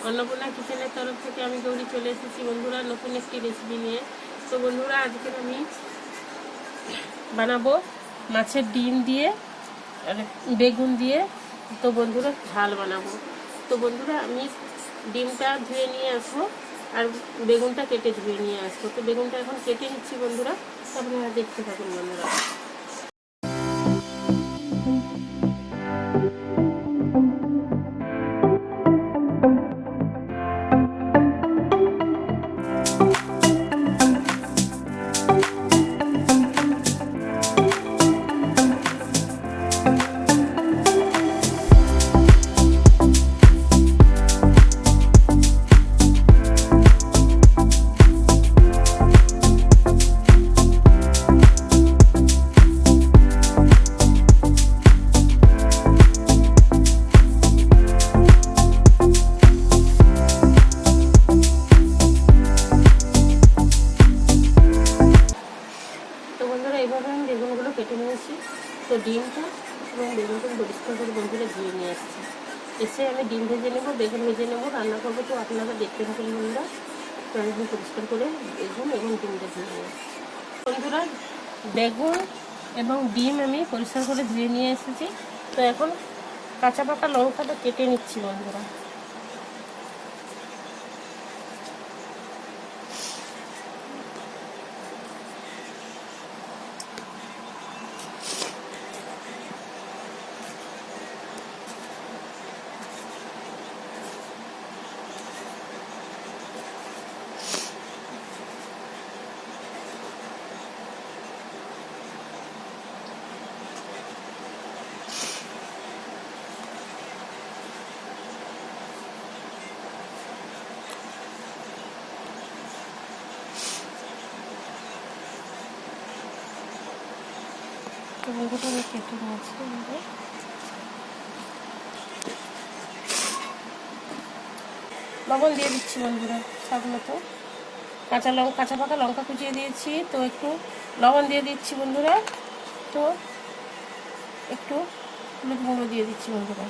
অন্নপূর্ণা কিচেনের তরফ থেকে আমি গৌরী চলে এসেছি বন্ধুরা নতুন একটি রেসিপি নিয়ে। তো বন্ধুরা আজকে আমি বানাবো মাছের ডিম দিয়ে আর বেগুন দিয়ে। তো বন্ধুরা ঝাল বানাবো। তো বন্ধুরা আমি ডিমটা ধুয়ে নিয়ে আসবো আর বেগুনটা কেটে ধুয়ে নিয়ে আসবো। তো বেগুনটা এখন কেটে নিচ্ছি বন্ধুরা, আপনারা দেখতে থাকুন বন্ধুরা। এইভাবে আমি বেগুনগুলো কেটে নিয়েছি। তো ডিমটা এবং বেগুনটা পরিষ্কার করে বন্ধুরা ধুয়ে নিয়ে আসছি। এসে আমি ডিম ভেজে নেবো, বেগুন ভেজে নেবো, রান্না করবো। তো আপনারা দেখতে থাকুন বন্ধুরা। তো আমি পরিষ্কার করে বেগুন এবং ডিমটা ধুয়ে নিয়ে আসছি বন্ধুরা। বেগুন এবং ডিম আমি পরিষ্কার করে ধুয়ে নিয়ে এসেছি। তো এখন কাঁচা পাকা লঙ্কাটা কেটে নিচ্ছি বন্ধুরা। টমেটোটা আমি কেটে নিয়েছি লবণ দিয়ে দিচ্ছি বন্ধুরা স্বাদ মতো। কাঁচা পাকা লঙ্কা কুচিয়ে দিয়েছি। তো একটু লবণ দিয়ে দিচ্ছি বন্ধুরা। তো একটু হলুদ গুঁড়ো দিয়ে দিচ্ছি বন্ধুরা।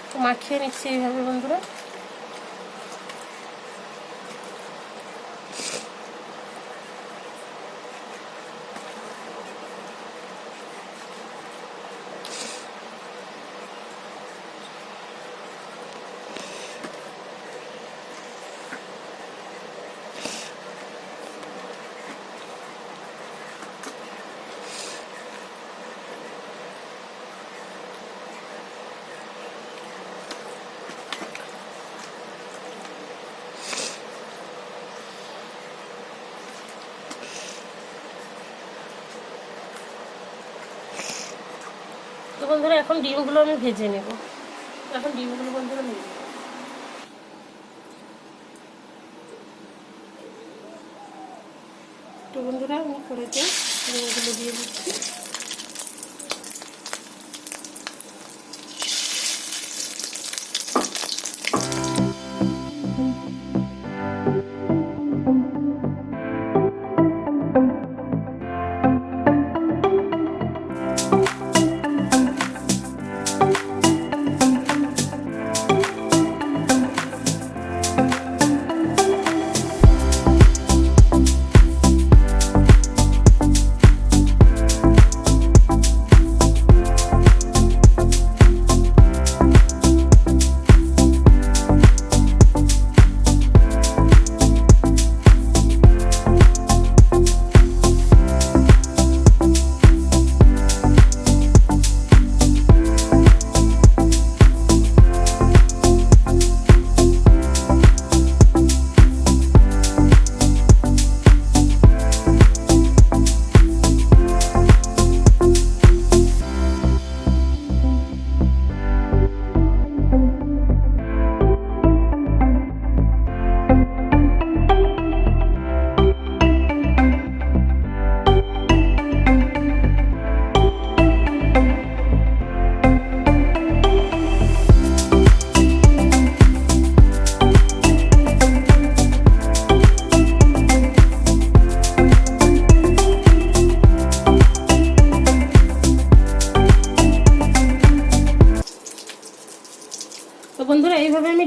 তো মাখিয়ে নিচ্ছি এইভাবে বন্ধুরা। তো বন্ধুরা এখন ডিমগুলো আমি ভেজে নেব। এখন ডিমগুলো বন্ধুরা ভেজে নেব। তো বন্ধুরা আমি কড়াইতে ডিমগুলো দিয়ে দিচ্ছি।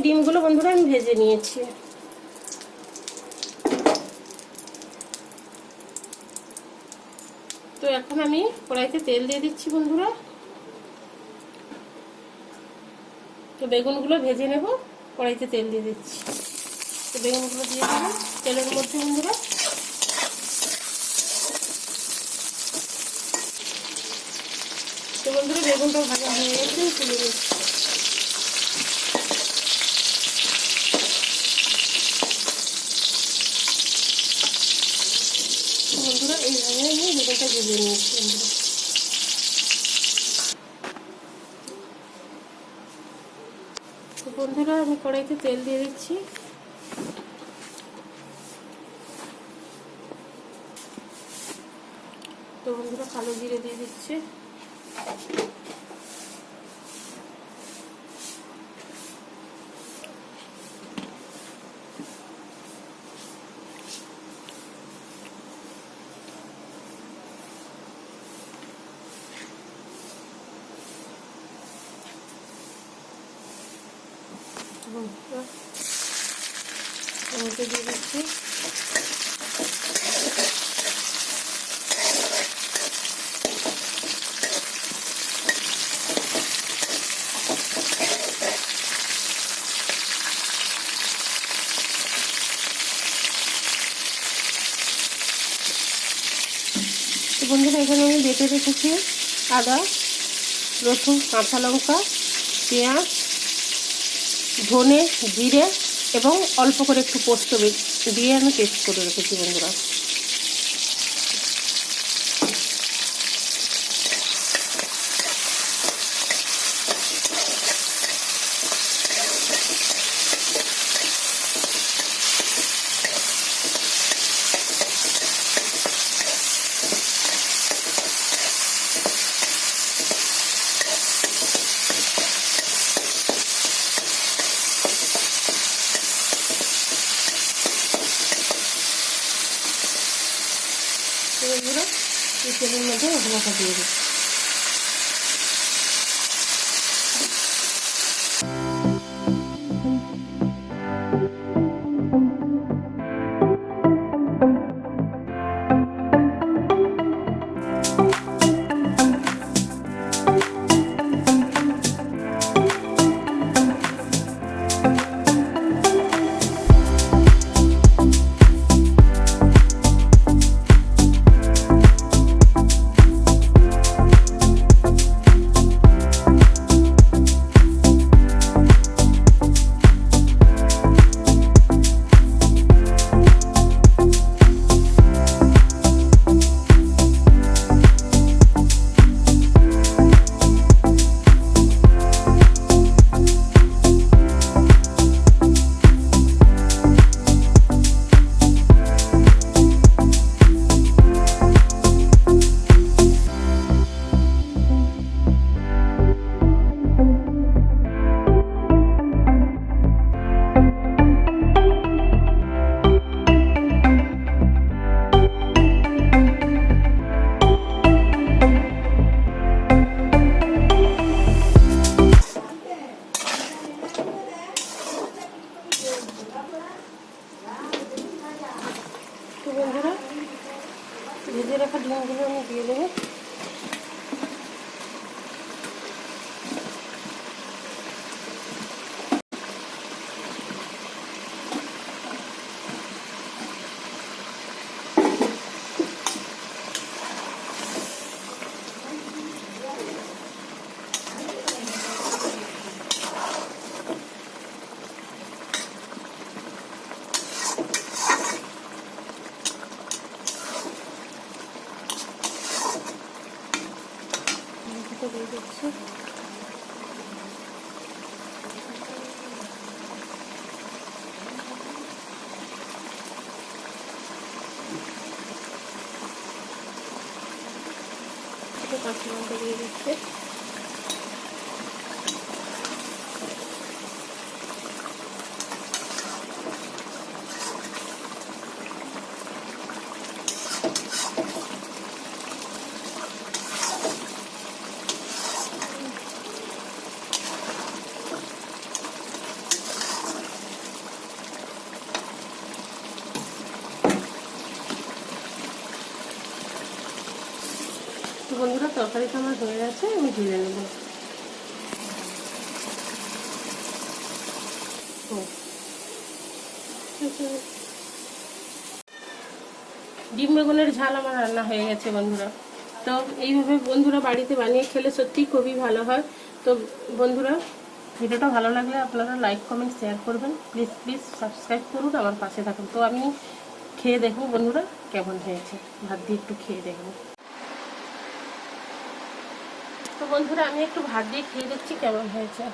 ডিমগুলো বন্ধুরা আমি ভেজে নিয়েছি। তো এখন আমি কড়াইতে তেল দিয়ে দিচ্ছি বন্ধুরা। তো বেগুনগুলো ভেজে নেব, কড়াইতে তেল দিয়ে দিচ্ছি। তো বেগুনগুলো দিয়ে দেবো তেলের মধ্যে বন্ধুরা। তো বন্ধুরা বেগুনটা ভাজা হয়ে গেছে, তুলে নিচ্ছি। বন্ধুরা এইভাবে আমি বেগুনটা ভেজে নিয়েছি বন্ধুরা। তো বন্ধুরা আমি কড়াইতে তেল দিয়ে দিচ্ছি। তো বন্ধুরা কালো জিরে দিয়ে দিচ্ছি। টমেটো দিয়ে দিচ্ছি। বন্ধুরা এখানে আমি বেটে রেখেছি আদা, রসুন, কাঁচা লঙ্কা, পেঁয়াজ, ধনে, জিরে এবং অল্প করে একটু পোস্ত দিয়ে আমি পেস্ট করে রেখেছি বন্ধুরা। বন্ধুরা এই তেলের মধ্যে মশলাটা দিয়ে দিচ্ছি। তো বন্ধুরা ভেজে রাখা ডিমগুলো আমি দিয়ে দেবো। দিয়ে দিচ্ছি। কাঁচা লঙ্কা দিয়ে দিচ্ছি। তো বন্ধুরা তরকারিটা আমার হয়ে গেছে, আমি ঢেলে নেব। ডিম বেগুনের ঝাল আমার রান্না হয়ে গেছে বন্ধুরা। তো এইভাবে বন্ধুরা বাড়িতে বানিয়ে খেলে সত্যিই খুবই ভালো হয়। তো বন্ধুরা ভিডিওটা ভালো লাগলে আপনারা লাইক কমেন্ট শেয়ার করবেন, প্লিজ প্লিজ সাবস্ক্রাইব করুন, আমার পাশে থাকুন। তো আমি খেয়ে দেখবো বন্ধুরা কেমন হয়েছে, ভাত দিয়ে একটু খেয়ে দেখবো। তো বন্ধুরা আমি একটু ভাত দিয়ে খেয়ে দেখছি কেমন হয়েছে।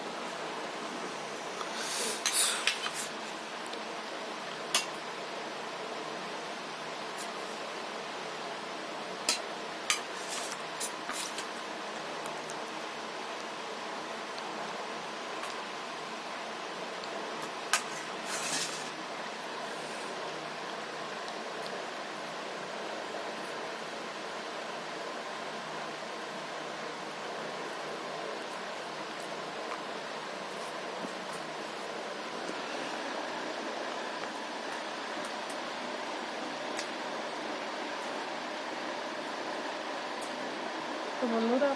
তো বন্ধুরা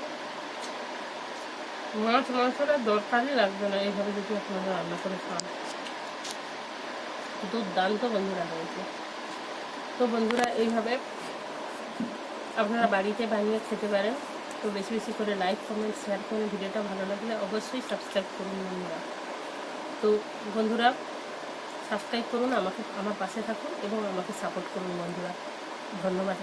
মাংসটা দরকারই লাগবে না এইভাবে যদি আপনারা রান্না করে খান, দুর্দান্ত বন্ধুরা হয়েছে। তো বন্ধুরা এইভাবে আপনারা বাড়িতে বানিয়ে খেতে পারেন। তো বেশি বেশি করে লাইক কমেন্ট শেয়ার করুন, ভিডিওটা ভালো লাগলে অবশ্যই সাবস্ক্রাইব করুন বন্ধুরা। তো বন্ধুরা সাবস্ক্রাইব করুন, আমার পাশে থাকুন এবং আমাকে সাপোর্ট করুন বন্ধুরা। ধন্যবাদ।